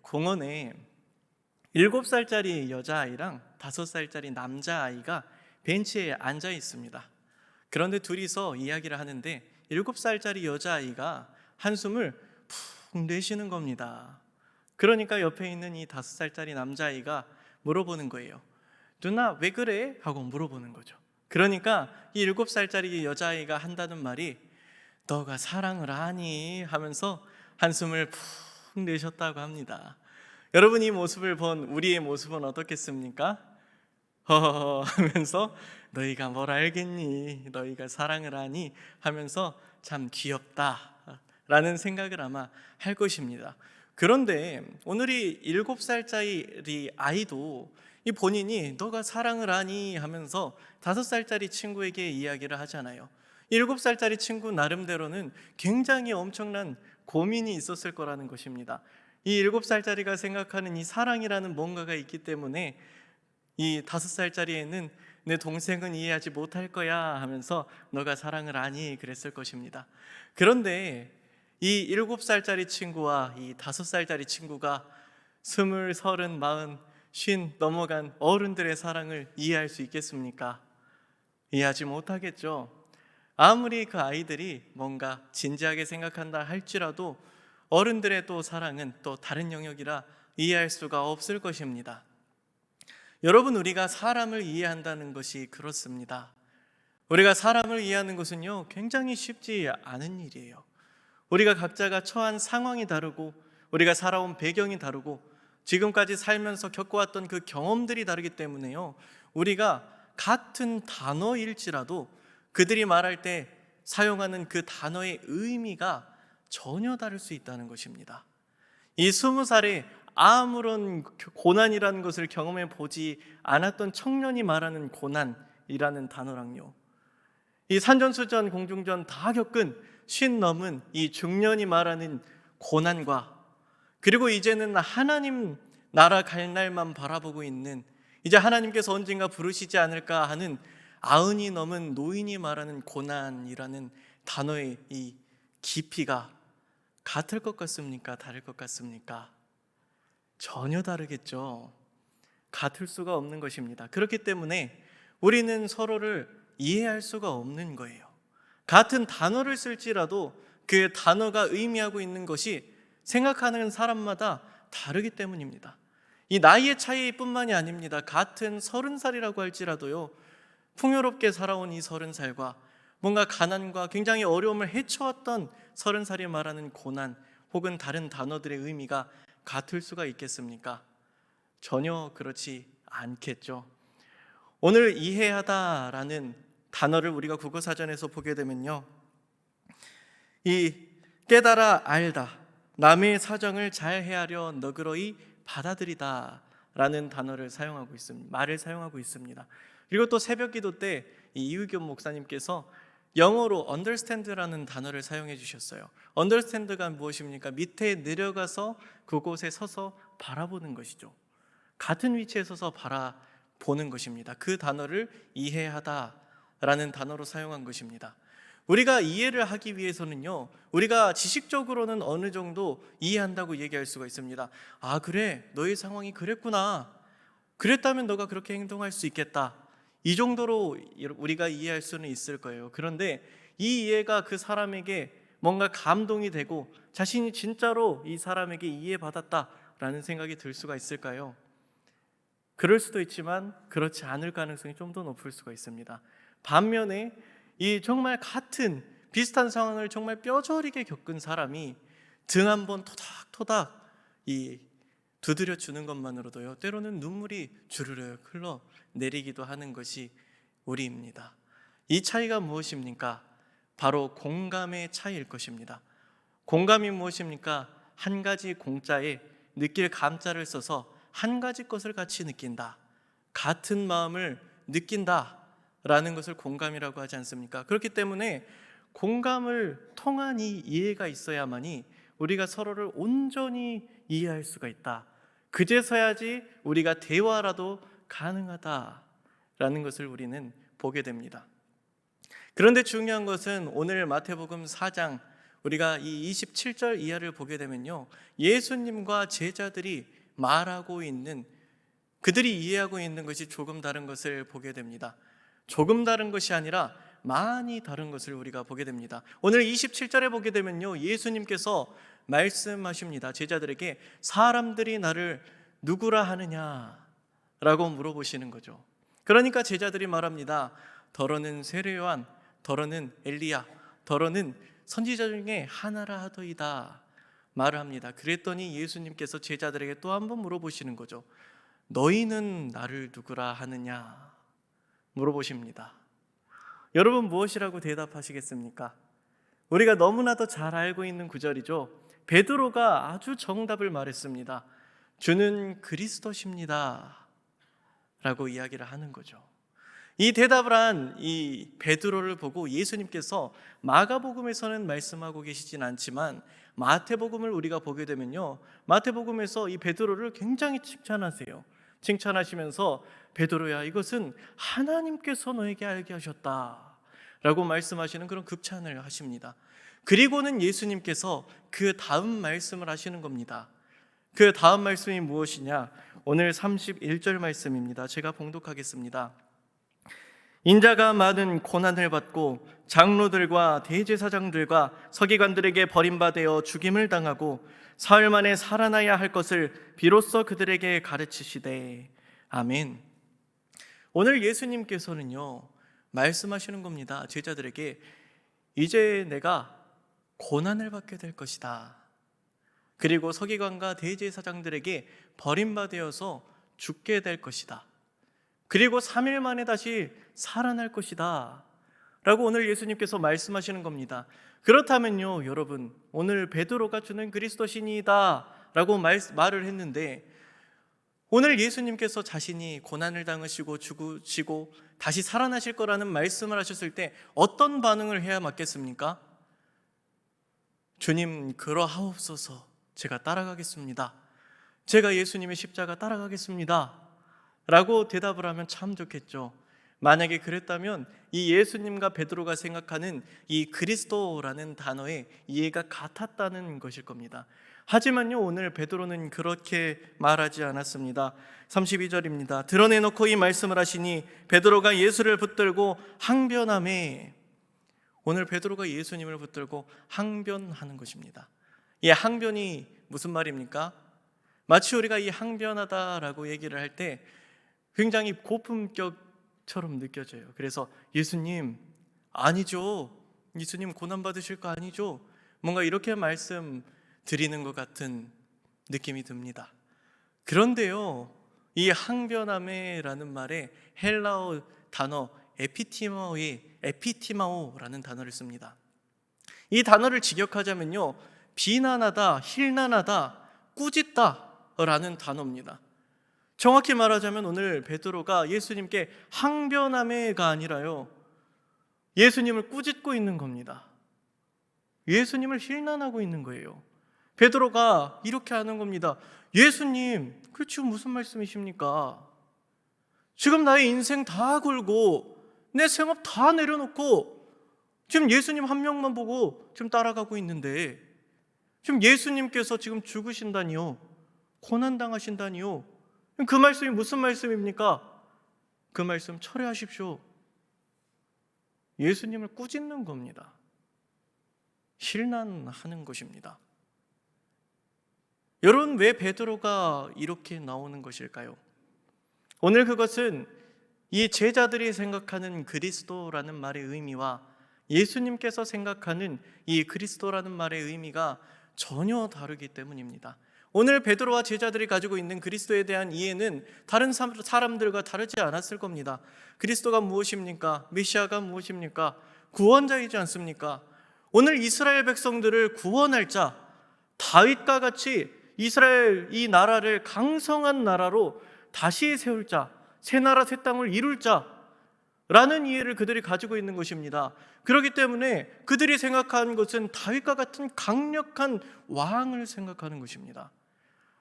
공원에 7살짜리 여자아이랑 5살짜리 남자아이가 벤치에 앉아 있습니다. 그런데 둘이서 이야기를 하는데 7살짜리 여자아이가 한숨을 푹 내쉬는 겁니다. 그러니까 옆에 있는 이 5살짜리 남자아이가 물어보는 거예요. 누나 왜 그래? 하고 물어보는 거죠. 그러니까 이 7살짜리 여자아이가 한다는 말이 너가 사랑을 하니? 하면서 한숨을 푹 내셨다고 합니다. 여러분, 이 모습을 본 우리의 모습은 어떻겠습니까? 허허허 하면서 너희가 뭘 알겠니? 너희가 사랑을 하니? 하면서 참 귀엽다 라는 생각을 아마 할 것입니다. 그런데 오늘 이 7살짜리 아이도 이 본인이 너가 사랑을 하니? 하면서 5살짜리 친구에게 이야기를 하잖아요. 7살짜리 친구 나름대로는 굉장히 엄청난 고민이 있었을 거라는 것입니다. 이 7살짜리가 생각하는 이 사랑이라는 뭔가가 있기 때문에 이 5살짜리에는 내 동생은 이해하지 못할 거야 하면서 너가 사랑을 아니? 그랬을 것입니다. 그런데 이 7살짜리 친구와 이 5살짜리 친구가 20, 30, 40, 50 넘어간 어른들의 사랑을 이해할 수 있겠습니까? 이해하지 못하겠죠. 아무리 그 아이들이 뭔가 진지하게 생각한다 할지라도 어른들의 또 사랑은 또 다른 영역이라 이해할 수가 없을 것입니다. 여러분, 우리가 사람을 이해한다는 것이 그렇습니다. 우리가 사람을 이해하는 것은요, 굉장히 쉽지 않은 일이에요. 우리가 각자가 처한 상황이 다르고 우리가 살아온 배경이 다르고 지금까지 살면서 겪어왔던 그 경험들이 다르기 때문에요, 우리가 같은 단어일지라도 그들이 말할 때 사용하는 그 단어의 의미가 전혀 다를 수 있다는 것입니다. 이 20살에 아무런 고난이라는 것을 경험해 보지 않았던 청년이 말하는 고난이라는 단어랑요, 이 산전수전 공중전 다 겪은 50 넘은 이 중년이 말하는 고난과, 그리고 이제는 하나님 나라 갈 날만 바라보고 있는, 이제 하나님께서 언젠가 부르시지 않을까 하는 90이 넘은 노인이 말하는 고난이라는 단어의 이 깊이가 같을 것 같습니까? 다를 것 같습니까? 전혀 다르겠죠. 같을 수가 없는 것입니다. 그렇기 때문에 우리는 서로를 이해할 수가 없는 거예요. 같은 단어를 쓸지라도 그 단어가 의미하고 있는 것이 생각하는 사람마다 다르기 때문입니다. 이 나이의 차이뿐만이 아닙니다. 같은 30살이라고 할지라도요, 풍요롭게 살아온 이 30살과 뭔가 가난과 굉장히 어려움을 헤쳐왔던 30살이 말하는 고난 혹은 다른 단어들의 의미가 같을 수가 있겠습니까? 전혀 그렇지 않겠죠. 오늘 이해하다라는 단어를 우리가 국어사전에서 보게 되면요, 이 깨달아 알다, 남의 사정을 잘 헤아려 너그러이 받아들이다 라는 단어를 사용하고 있습니다. 말을 사용하고 있습니다. 그리고 또 새벽기도 때 이유겸 목사님께서 영어로 understand라는 단어를 사용해 주셨어요. understand가 무엇입니까? 밑에 내려가서 그곳에 서서 바라보는 것이죠. 같은 위치에 서서 바라보는 것입니다. 그 단어를 이해하다라는 단어로 사용한 것입니다. 우리가 이해를 하기 위해서는요, 우리가 지식적으로는 어느 정도 이해한다고 얘기할 수가 있습니다. 아, 그래, 너의 상황이 그랬구나, 그랬다면 너가 그렇게 행동할 수 있겠다, 이 정도로 우리가 이해할 수는 있을 거예요. 그런데 이 이해가 그 사람에게 뭔가 감동이 되고 자신이 진짜로 이 사람에게 이해받았다라는 생각이 들 수가 있을까요? 그럴 수도 있지만 그렇지 않을 가능성이 좀 더 높을 수가 있습니다. 반면에 이 정말 같은 비슷한 상황을 정말 뼈저리게 겪은 사람이 등 한번 토닥토닥 이 두드려 주는 것만으로도요, 때로는 눈물이 주르륵 흘러 내리기도 하는 것이 우리입니다. 이 차이가 무엇입니까? 바로 공감의 차이일 것입니다. 공감이 무엇입니까? 한 가지 공자에 느낄 감자를 써서 한 가지 것을 같이 느낀다, 같은 마음을 느낀다 라는 것을 공감이라고 하지 않습니까? 그렇기 때문에 공감을 통한 이 이해가 있어야만이 우리가 서로를 온전히 이해할 수가 있다, 그제서야지 우리가 대화라도 가능하다라는 것을 우리는 보게 됩니다. 그런데 중요한 것은 오늘 마태복음 4장 우리가 이 27절 이하를 보게 되면요, 예수님과 제자들이 말하고 있는, 그들이 이해하고 있는 것이 조금 다른 것을 보게 됩니다. 조금 다른 것이 아니라 많이 다른 것을 우리가 보게 됩니다. 오늘 27절에 보게 되면요, 예수님께서 말씀하십니다. 제자들에게 사람들이 나를 누구라 하느냐 라고 물어보시는 거죠. 그러니까 제자들이 말합니다. 더러는 세례 요한, 더러는 엘리야, 더러는 선지자 중에 하나라 하더이다 말을 합니다. 그랬더니 예수님께서 제자들에게 또 한 번 물어보시는 거죠. 너희는 나를 누구라 하느냐 물어보십니다. 여러분 무엇이라고 대답하시겠습니까? 우리가 너무나도 잘 알고 있는 구절이죠. 베드로가 아주 정답을 말했습니다. 주는 그리스도십니다 라고 이야기를 하는 거죠. 이 대답을 한 이 베드로를 보고 예수님께서 마가복음에서는 말씀하고 계시진 않지만 마태복음을 우리가 보게 되면요, 마태복음에서 이 베드로를 굉장히 칭찬하세요. 칭찬하시면서 베드로야, 이것은 하나님께서 너에게 알게 하셨다 라고 말씀하시는 그런 극찬을 하십니다. 그리고는 예수님께서 그 다음 말씀을 하시는 겁니다. 그 다음 말씀이 무엇이냐? 오늘 31절 말씀입니다. 제가 봉독하겠습니다. 인자가 많은 고난을 받고 장로들과 대제사장들과 서기관들에게 버림받아 죽임을 당하고 사흘 만에 살아나야 할 것을 비로소 그들에게 가르치시되. 아멘. 오늘 예수님께서는요, 말씀하시는 겁니다. 제자들에게 이제 내가 고난을 받게 될 것이다. 그리고 서기관과 대제사장들에게 버림받아서 죽게 될 것이다. 그리고 3일 만에 다시 살아날 것이다 라고 오늘 예수님께서 말씀하시는 겁니다. 그렇다면요, 여러분, 오늘 베드로가 주는 그리스도신이다 라고 말을 했는데, 오늘 예수님께서 자신이 고난을 당하시고 죽으시고 다시 살아나실 거라는 말씀을 하셨을 때 어떤 반응을 해야 맞겠습니까? 주님 그러하옵소서, 제가 따라가겠습니다. 제가 예수님의 십자가 따라가겠습니다 라고 대답을 하면 참 좋겠죠. 만약에 그랬다면 이 예수님과 베드로가 생각하는 이 그리스도라는 단어의 이해가 같았다는 것일 겁니다. 하지만요, 오늘 베드로는 그렇게 말하지 않았습니다. 32절입니다. 드러내놓고 이 말씀을 하시니 베드로가 예수를 붙들고 항변하매. 오늘 베드로가 예수님을 붙들고 항변하는 것입니다. 이 항변이 무슨 말입니까? 마치 우리가 이 항변하다라고 얘기를 할 때 굉장히 고품격처럼 느껴져요. 그래서 예수님 아니죠, 예수님 고난받으실 거 아니죠, 뭔가 이렇게 말씀드리는 것 같은 느낌이 듭니다. 그런데요, 이 항변함에라는 말에 헬라어 단어 에피티마오라는 단어를 씁니다. 이 단어를 직역하자면요, 비난하다, 힐난하다, 꾸짖다 라는 단어입니다. 정확히 말하자면 오늘 베드로가 예수님께 항변함에가 아니라요, 예수님을 꾸짖고 있는 겁니다. 예수님을 힐난하고 있는 거예요. 베드로가 이렇게 하는 겁니다. 예수님, 그 지금 무슨 말씀이십니까? 지금 나의 인생 다 걸고 내 생업 다 내려놓고 지금 예수님 한 명만 보고 지금 따라가고 있는데, 지금 예수님께서 지금 죽으신다니요, 고난당하신다니요, 그 말씀이 무슨 말씀입니까? 그 말씀 철회하십시오. 예수님을 꾸짖는 겁니다. 힐난하는 것입니다. 여러분, 왜 베드로가 이렇게 나오는 것일까요? 오늘 그것은 이 제자들이 생각하는 그리스도라는 말의 의미와 예수님께서 생각하는 이 그리스도라는 말의 의미가 전혀 다르기 때문입니다. 오늘 베드로와 제자들이 가지고 있는 그리스도에 대한 이해는 다른 사람들과 다르지 않았을 겁니다. 그리스도가 무엇입니까? 메시아가 무엇입니까? 구원자이지 않습니까? 오늘 이스라엘 백성들을 구원할 자, 다윗과 같이 이스라엘 이 나라를 강성한 나라로 다시 세울 자, 새 나라 새 땅을 이룰 자라는 이해를 그들이 가지고 있는 것입니다. 그렇기 때문에 그들이 생각하는 것은 다윗과 같은 강력한 왕을 생각하는 것입니다.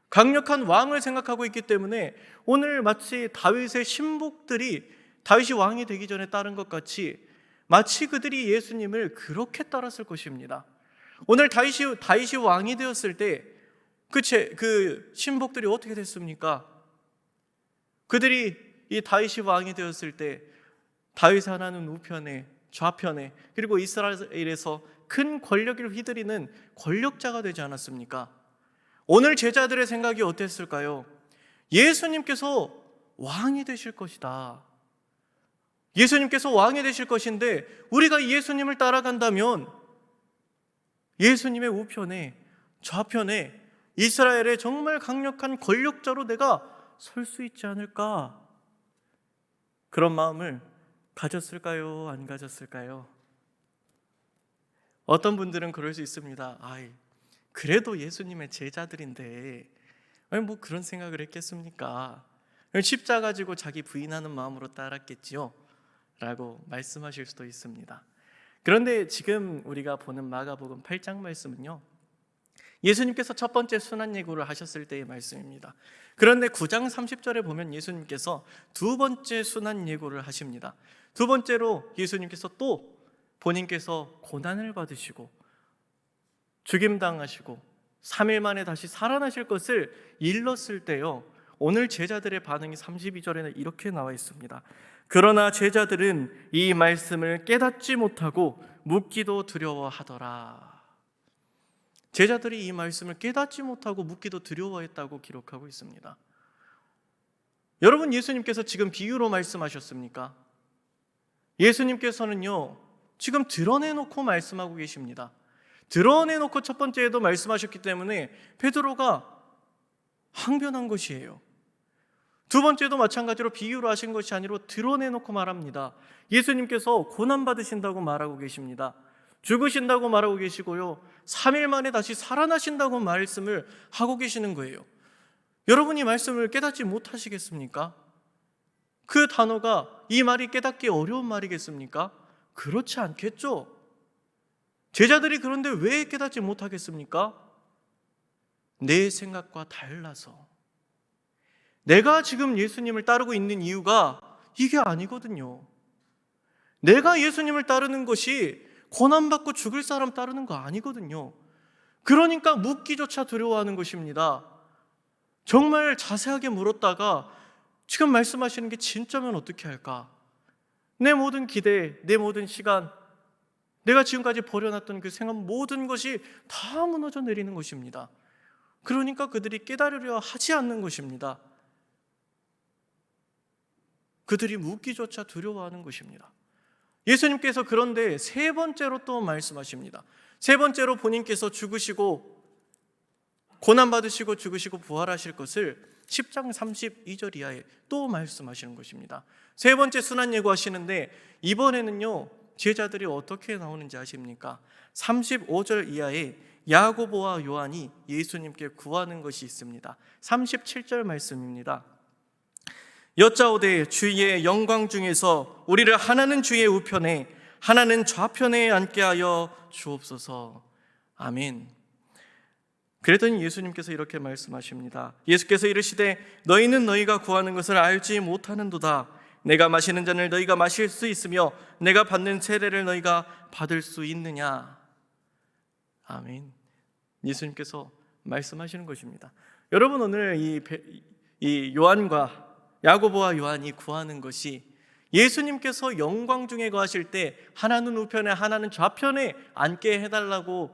강력한 왕을 생각하고 있기 때문에 오늘 마치 다윗의 신복들이 다윗이 왕이 되기 전에 따른 것 같이 마치 그들이 예수님을 그렇게 따랐을 것입니다. 오늘 다윗이 왕이 되었을 때 그 신복들이 어떻게 됐습니까? 그들이 이 다윗이 왕이 되었을 때 다윗의 하나는 우편에 좌편에 그리고 이스라엘에서 큰 권력을 휘두르는 권력자가 되지 않았습니까? 오늘 제자들의 생각이 어땠을까요? 예수님께서 왕이 되실 것이다. 예수님께서 왕이 되실 것인데 우리가 예수님을 따라간다면 예수님의 우편에 좌편에 이스라엘의 정말 강력한 권력자로 내가 설 수 있지 않을까? 그런 마음을 가졌을까요? 안 가졌을까요? 어떤 분들은 그럴 수 있습니다. 그래도 예수님의 제자들인데 뭐 그런 생각을 했겠습니까? 십자가 지고 자기 부인하는 마음으로 따랐겠지요? 라고 말씀하실 수도 있습니다. 그런데 지금 우리가 보는 마가복음 8장 말씀은요, 예수님께서 첫 번째 순환예고를 하셨을 때의 말씀입니다. 그런데 9장 30절에 보면 예수님께서 두 번째 순환예고를 하십니다. 두 번째로 예수님께서 또 본인께서 고난을 받으시고 죽임당하시고 3일 만에 다시 살아나실 것을 일렀을 때요, 오늘 제자들의 반응이 32절에는 이렇게 나와 있습니다. 그러나 제자들은 이 말씀을 깨닫지 못하고 묻기도 두려워하더라. 제자들이 이 말씀을 깨닫지 못하고 묻기도 두려워했다고 기록하고 있습니다. 여러분, 예수님께서 지금 비유로 말씀하셨습니까? 예수님께서는요, 지금 드러내놓고 말씀하고 계십니다. 드러내놓고 첫 번째에도 말씀하셨기 때문에 베드로가 항변한 것이에요. 두 번째도 마찬가지로 비유로 하신 것이 아니라 드러내놓고 말합니다. 예수님께서 고난받으신다고 말하고 계십니다. 죽으신다고 말하고 계시고요, 3일 만에 다시 살아나신다고 말씀을 하고 계시는 거예요. 여러분이 말씀을 깨닫지 못하시겠습니까? 그 단어가, 이 말이 깨닫기 어려운 말이겠습니까? 그렇지 않겠죠? 제자들이 그런데 왜 깨닫지 못하겠습니까? 내 생각과 달라서. 내가 지금 예수님을 따르고 있는 이유가 이게 아니거든요. 내가 예수님을 따르는 것이 고난받고 죽을 사람 따르는 거 아니거든요. 그러니까 묻기조차 두려워하는 것입니다. 정말 자세하게 물었다가 지금 말씀하시는 게 진짜면 어떻게 할까? 내 모든 기대, 내 모든 시간, 내가 지금까지 버려놨던 그 생각, 모든 것이 다 무너져 내리는 것입니다. 그러니까 그들이 깨달으려 하지 않는 것입니다. 그들이 묻기조차 두려워하는 것입니다. 예수님께서 그런데 세 번째로 또 말씀하십니다. 세 번째로 본인께서 죽으시고 고난받으시고 죽으시고 부활하실 것을 10장 32절 이하에 또 말씀하시는 것입니다. 세 번째 순환 예고하시는데 이번에는요, 제자들이 어떻게 나오는지 아십니까? 35절 이하에 야고보와 요한이 예수님께 구하는 것이 있습니다. 37절 말씀입니다. 여짜오되 주의 영광 중에서 우리를 하나는 주의 우편에 하나는 좌편에 앉게 하여 주옵소서. 아멘. 그랬더니 예수님께서 이렇게 말씀하십니다. 예수께서 이르시되 너희는 너희가 구하는 것을 알지 못하는도다. 내가 마시는 잔을 너희가 마실 수 있으며 내가 받는 세례를 너희가 받을 수 있느냐. 아멘. 예수님께서 말씀하시는 것입니다. 여러분, 오늘 이 요한과 야고보와 요한이 구하는 것이 예수님께서 영광 중에 거하실 때 하나는 우편에 하나는 좌편에 앉게 해달라고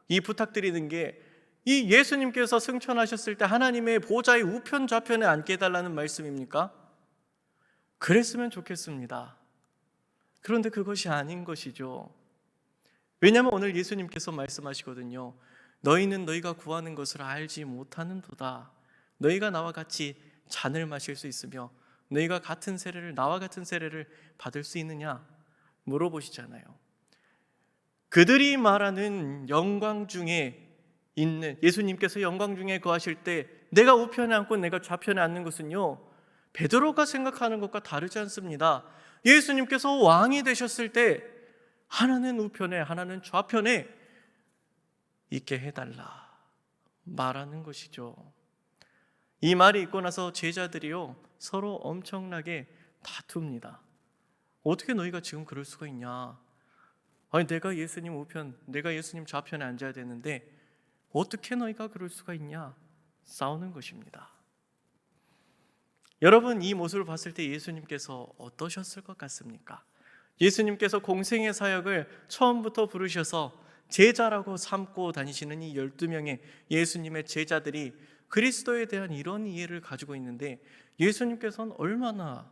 이 부탁드리는 게, 이 예수님께서 승천하셨을 때 하나님의 보좌의 우편 좌편에 앉게 해달라는 말씀입니까? 그랬으면 좋겠습니다. 그런데 그것이 아닌 것이죠. 왜냐하면 오늘 예수님께서 말씀하시거든요. 너희는 너희가 구하는 것을 알지 못하는도다. 너희가 나와 같이 잔을 마실 수 있으며 너희가 나와 같은 세례를 받을 수 있느냐 물어보시잖아요. 그들이 말하는 영광 중에 있는, 예수님께서 영광 중에 거하실 때 내가 우편에 앉고 내가 좌편에 앉는 것은요, 베드로가 생각하는 것과 다르지 않습니다. 예수님께서 왕이 되셨을 때 하나는 우편에 하나는 좌편에 있게 해달라 말하는 것이죠. 이 말이 있고 나서 제자들이요, 서로 엄청나게 다툽니다. 어떻게 너희가 지금 그럴 수가 있냐? 아니 내가 예수님 우편, 내가 예수님 좌편에 앉아야 되는데 어떻게 너희가 그럴 수가 있냐? 싸우는 것입니다. 여러분, 이 모습을 봤을 때 예수님께서 어떠셨을 것 같습니까? 예수님께서 공생의 사역을 처음부터 부르셔서 제자라고 삼고 다니시는 이 12명의 예수님의 제자들이 그리스도에 대한 이런 이해를 가지고 있는데 예수님께서는 얼마나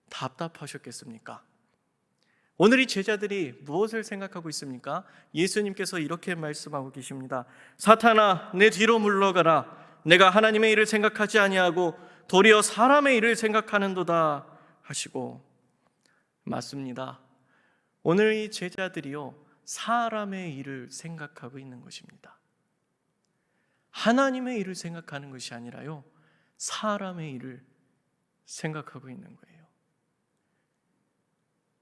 답답하셨겠습니까? 오늘 이 제자들이 무엇을 생각하고 있습니까? 예수님께서 이렇게 말씀하고 계십니다. 사탄아, 내 뒤로 물러가라. 내가 하나님의 일을 생각하지 아니하고 도리어 사람의 일을 생각하는도다 하시고, 맞습니다. 오늘 이 제자들이요, 사람의 일을 생각하고 있는 것입니다. 하나님의 일을 생각하는 것이 아니라요, 사람의 일을 생각하고 있는 거예요.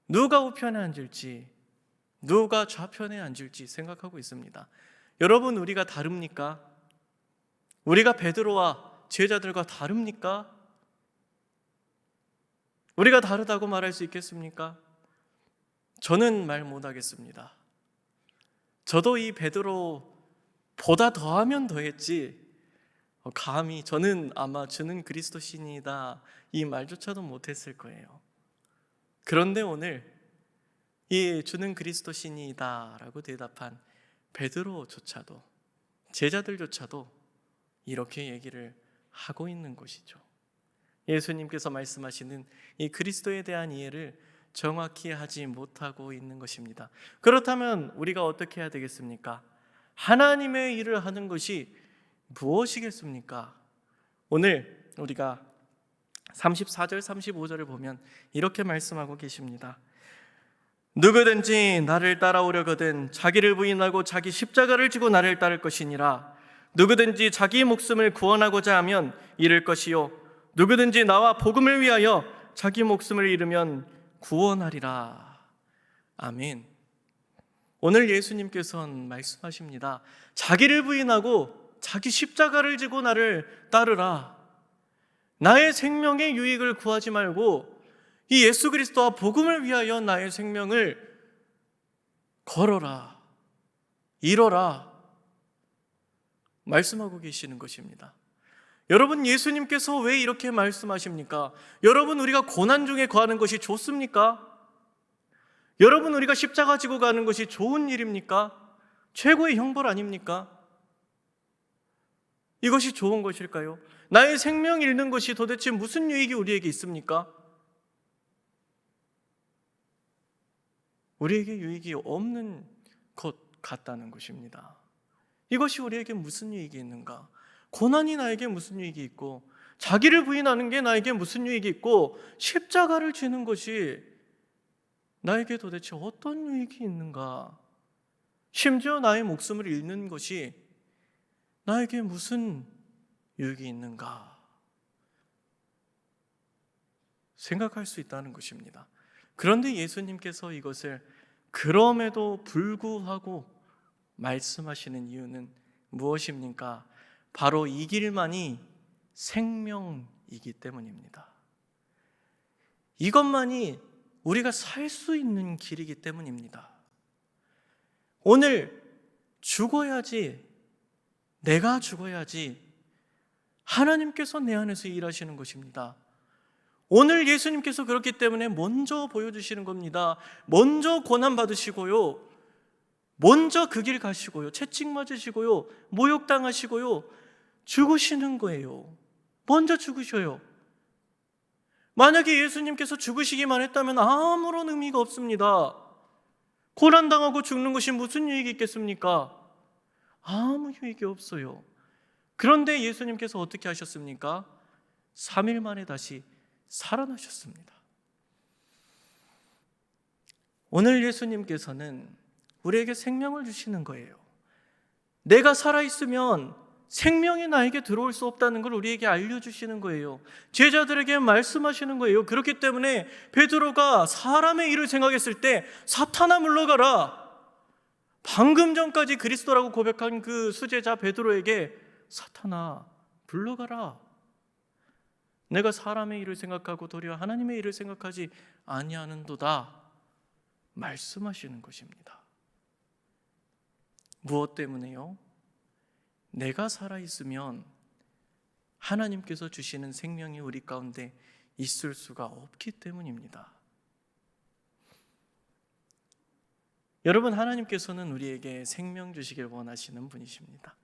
누가 우편에 앉을지, 누가 좌편에 앉을지 생각하고 있습니다. 여러분, 우리가 다릅니까? 우리가 베드로와 제자들과 다릅니까? 우리가 다르다고 말할 수 있겠습니까? 저는 말 못하겠습니다. 저도 이 베드로보다 더하면 더했지 감히 저는 아마 주는 그리스도 신이다 이 말조차도 못했을 거예요. 그런데 오늘 이 주는 그리스도 신이다 라고 대답한 베드로조차도, 제자들조차도 이렇게 얘기를 하고 있는 것이죠. 예수님께서 말씀하시는 이 그리스도에 대한 이해를 정확히 하지 못하고 있는 것입니다. 그렇다면 우리가 어떻게 해야 되겠습니까? 하나님의 일을 하는 것이 무엇이겠습니까? 오늘 우리가 34절 35절을 보면 이렇게 말씀하고 계십니다. 누구든지 나를 따라오려거든 자기를 부인하고 자기 십자가를 지고 나를 따를 것이니라. 누구든지 자기 목숨을 구원하고자 하면 잃을 것이요 누구든지 나와 복음을 위하여 자기 목숨을 잃으면 구원하리라. 아멘. 오늘 예수님께서는 말씀하십니다. 자기를 부인하고 자기 십자가를 지고 나를 따르라. 나의 생명의 유익을 구하지 말고 이 예수 그리스도와 복음을 위하여 나의 생명을 걸어라, 잃어라 말씀하고 계시는 것입니다. 여러분, 예수님께서 왜 이렇게 말씀하십니까? 여러분, 우리가 고난 중에 거하는 것이 좋습니까? 여러분, 우리가 십자가 지고 가는 것이 좋은 일입니까? 최고의 형벌 아닙니까? 이것이 좋은 것일까요? 나의 생명 잃는 것이 도대체 무슨 유익이 우리에게 있습니까? 우리에게 유익이 없는 것 같다는 것입니다. 이것이 우리에게 무슨 유익이 있는가? 고난이 나에게 무슨 유익이 있고, 자기를 부인하는 게 나에게 무슨 유익이 있고, 십자가를 지는 것이 나에게 도대체 어떤 유익이 있는가? 심지어 나의 목숨을 잃는 것이 나에게 무슨 유익이 있는가? 생각할 수 있다는 것입니다. 그런데 예수님께서 이것을 그럼에도 불구하고 말씀하시는 이유는 무엇입니까? 바로 이 길만이 생명이기 때문입니다. 이것만이 우리가 살 수 있는 길이기 때문입니다. 오늘 죽어야지, 내가 죽어야지 하나님께서 내 안에서 일하시는 것입니다. 오늘 예수님께서 그렇기 때문에 먼저 보여주시는 겁니다. 먼저 고난받으시고요, 먼저 그 길 가시고요, 채찍 맞으시고요, 모욕당하시고요, 죽으시는 거예요. 먼저 죽으셔요. 만약에 예수님께서 죽으시기만 했다면 아무런 의미가 없습니다. 고난당하고 죽는 것이 무슨 유익이 있겠습니까? 아무 유익이 없어요. 그런데 예수님께서 어떻게 하셨습니까? 3일 만에 다시 살아나셨습니다. 오늘 예수님께서는 우리에게 생명을 주시는 거예요. 내가 살아있으면 생명이 나에게 들어올 수 없다는 걸 우리에게 알려주시는 거예요. 제자들에게 말씀하시는 거예요. 그렇기 때문에 베드로가 사람의 일을 생각했을 때 사탄아 물러가라, 방금 전까지 그리스도라고 고백한 그 수제자 베드로에게 사탄아 물러가라, 내가 사람의 일을 생각하고 도리어 하나님의 일을 생각하지 아니하는도다 말씀하시는 것입니다. 무엇 때문에요? 내가 살아있으면 하나님께서 주시는 생명이 우리 가운데 있을 수가 없기 때문입니다. 여러분, 하나님께서는 우리에게 생명 주시길 원하시는 분이십니다.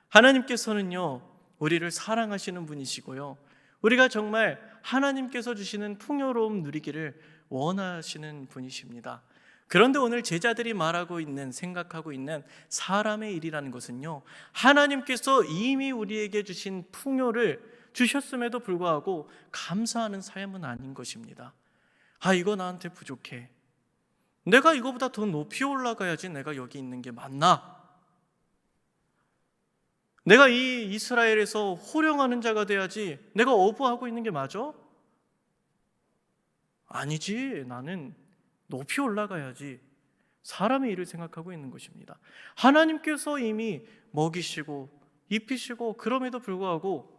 하나님께서는요, 우리를 사랑하시는 분이시고요, 우리가 정말 하나님께서 주시는 풍요로움 누리기를 원하시는 분이십니다. 그런데 오늘 제자들이 말하고 있는, 생각하고 있는 사람의 일이라는 것은요, 하나님께서 이미 우리에게 주신 풍요를 주셨음에도 불구하고 감사하는 삶은 아닌 것입니다. 이거 나한테 부족해. 내가 이거보다 더 높이 올라가야지 내가 여기 있는 게 맞나? 내가 이 이스라엘에서 호령하는 자가 돼야지 내가 어부하고 있는 게 맞아? 아니지, 나는 높이 올라가야지. 사람의 일을 생각하고 있는 것입니다. 하나님께서 이미 먹이시고 입히시고 그럼에도 불구하고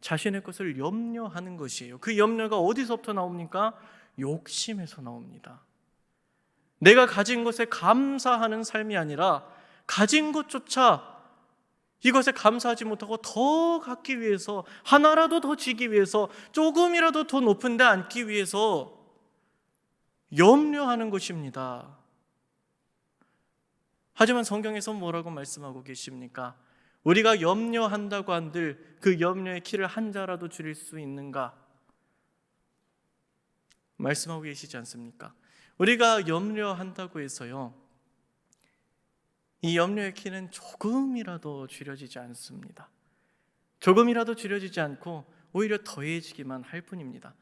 자신의 것을 염려하는 것이에요. 그 염려가 어디서부터 나옵니까? 욕심에서 나옵니다. 내가 가진 것에 감사하는 삶이 아니라 가진 것조차 이것에 감사하지 못하고 더 갖기 위해서, 하나라도 더 지기 위해서, 조금이라도 더 높은 데 앉기 위해서 염려하는 것입니다. 하지만 성경에서 뭐라고 말씀하고 계십니까? 우리가 염려한다고 한들 그 염려의 키를 한 자라도 줄일 수 있는가? 말씀하고 계시지 않습니까? 우리가 염려한다고 해서요, 이 염려의 키는 조금이라도 줄여지지 않습니다. 조금이라도 줄여지지 않고 오히려 더해지기만 할 뿐입니다.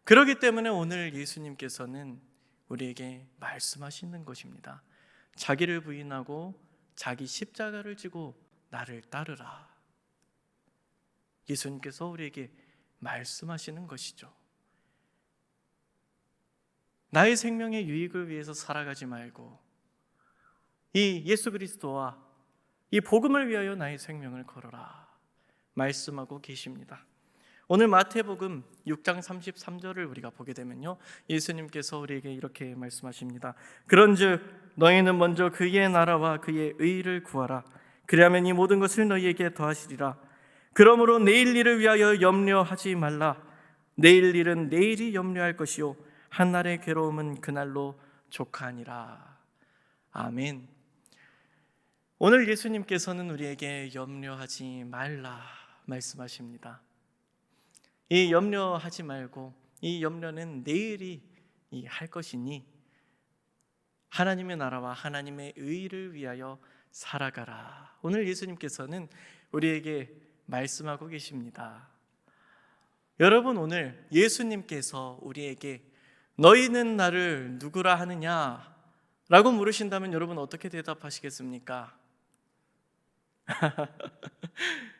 그렇기 때문에 오늘 예수님께서는 우리에게 말씀하시는 것입니다. 자기를 부인하고 자기 십자가를 지고 나를 따르라. 예수님께서 우리에게 말씀하시는 것이죠. 나의 생명의 유익을 위해서 살아가지 말고 이 예수 그리스도와 이 복음을 위하여 나의 생명을 걸어라 말씀하고 계십니다. 오늘 마태복음 6장 33절을 우리가 보게 되면요, 예수님께서 우리에게 이렇게 말씀하십니다. 그런즉 너희는 먼저 그의 나라와 그의 의를 구하라. 그리하면 이 모든 것을 너희에게 더하시리라. 그러므로 내일 일을 위하여 염려하지 말라. 내일 일은 내일이 염려할 것이요 한날의 괴로움은 그날로 족하니라. 아멘. 오늘 예수님께서는 우리에게 염려하지 말라 말씀하십니다. 이 염려하지 말고, 이 염려는 내일이 할 것이니 하나님의 나라와 하나님의 의를 위하여 살아가라. 오늘 예수님께서는 우리에게 말씀하고 계십니다. 여러분, 오늘 예수님께서 우리에게 너희는 나를 누구라 하느냐? 라고 물으신다면 여러분 어떻게 대답하시겠습니까?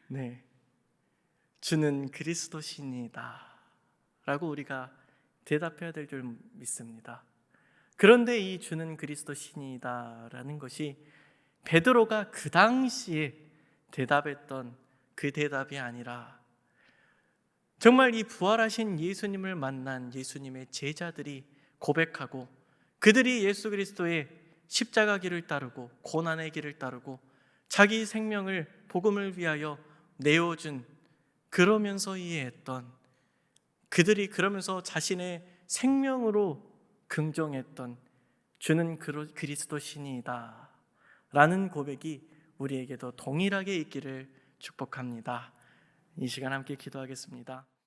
네, 주는 그리스도시니이다 라고 우리가 대답해야 될 줄 믿습니다. 그런데 이 주는 그리스도시니이다 라는 것이 베드로가 그 당시에 대답했던 그 대답이 아니라 정말 이 부활하신 예수님을 만난 예수님의 제자들이 고백하고 그들이 예수 그리스도의 십자가 길을 따르고 고난의 길을 따르고 자기 생명을 복음을 위하여 내어준, 그러면서 이해했던, 그들이 그러면서 자신의 생명으로 긍정했던 주는 그리스도시니이다 라는 고백이 우리에게도 동일하게 있기를 축복합니다. 이 시간 함께 기도하겠습니다.